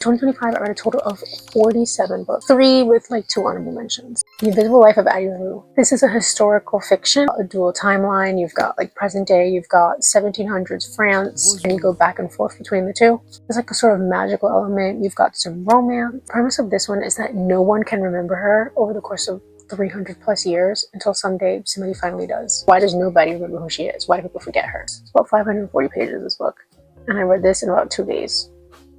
2025, I read a total of 47 books, 3 with like 2 honorable mentions. The Invisible Life of Addie LaRue. This is a historical fiction, a dual timeline. You've got like present day, you've got 1700s France, and you go back and forth between the two. There's like a sort of magical element. You've got some romance. The premise of this one is that no one can remember her over the course of 300 plus years until someday somebody finally does. Why does nobody remember who she is? Why do people forget her? It's about 540 pages, this book. And I read this in about 2 days.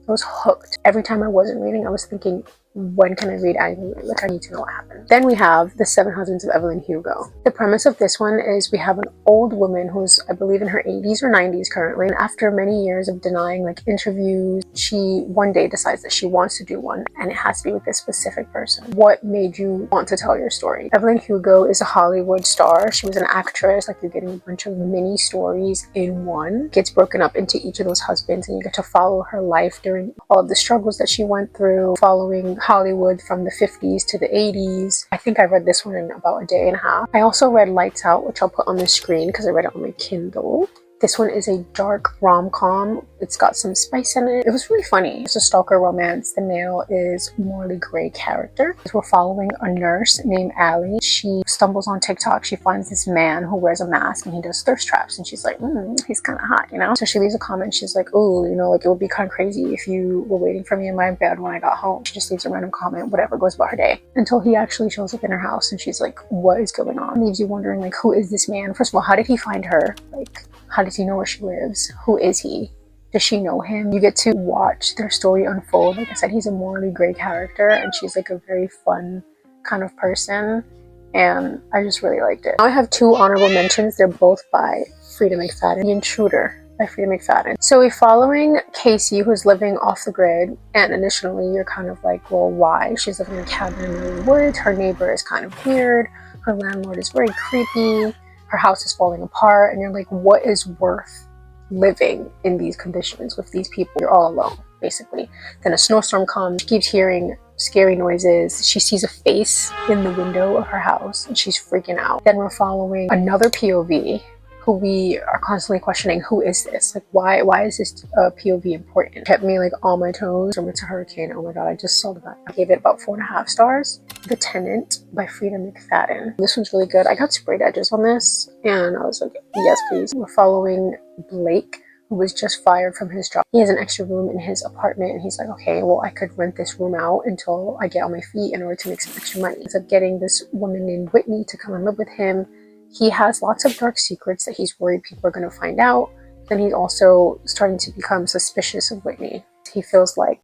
I was hooked. Every time I wasn't reading, I was thinking, when can I read Addie LaRue? Like, I need to know what happened. Then we have The 7 Husbands of Evelyn Hugo. The premise of this one is we have an old woman who's, I believe, in her 80s or 90s currently. And after many years of denying like interviews, she one day decides that she wants to do one, and it has to be with this specific person. What made you want to tell your story? Evelyn Hugo is a Hollywood star. She was an actress. Like, you're getting a bunch of mini stories in one. It gets broken up into each of those husbands, and you get to follow her life during all of the struggles that she went through, following Hollywood from the 50s to the 80s. I think I read this one in about a day and a half. I also read Lights Out, which I'll put on the screen because I read it on my Kindle. This one is a dark rom-com. It's got some spice in it. It was really funny. It's a stalker romance. The male is Morley Gray character. We're following a nurse named Allie. She stumbles on TikTok. She finds this man who wears a mask and he does thirst traps. And she's like, he's kind of hot, you know? So she leaves a comment. She's like, oh, you know, like, it would be kind of crazy if you were waiting for me in my bed when I got home. She just leaves a random comment, whatever, goes about her day. Until he actually shows up in her house and she's like, what is going on? Leaves you wondering, like, who is this man? First of all, how did he find her? Like, how does he know where she lives? Who is he? Does she know him? You get to watch their story unfold. Like I said, he's a Morley Gray character and she's like a very fun kind of person. And I just really liked it. Now I have 2 honorable mentions. They're both by Freida McFadden. The Intruder by Freida McFadden. So we're following Casey, who's living off the grid. And initially you're kind of like, well, why? She's living in a cabin in the woods. Her neighbor is kind of weird. Her landlord is very creepy. Her house is falling apart, and you're like, what is worth living in these conditions with these people? You're all alone, basically. Then a snowstorm comes. She keeps hearing scary noises. She sees a face in the window of her house, and she's freaking out. Then we're following another POV who we are constantly questioning, who is this? Like, why is this POV important? It kept me like on my toes. From It's a Hurricane. Oh my god, I just saw that. I gave it about 4.5 stars. The Tenant by Freida McFadden. This one's really good. I got sprayed edges on this and I was like, yes please. We're following Blake, who was just fired from his job. He has an extra room in his apartment and he's like, okay, well, I could rent this room out until I get on my feet in order to make some extra money. He ends up getting this woman named Whitney to come and live with him. He has lots of dark secrets that he's worried people are going to find out. Then he's also starting to become suspicious of Whitney. He feels like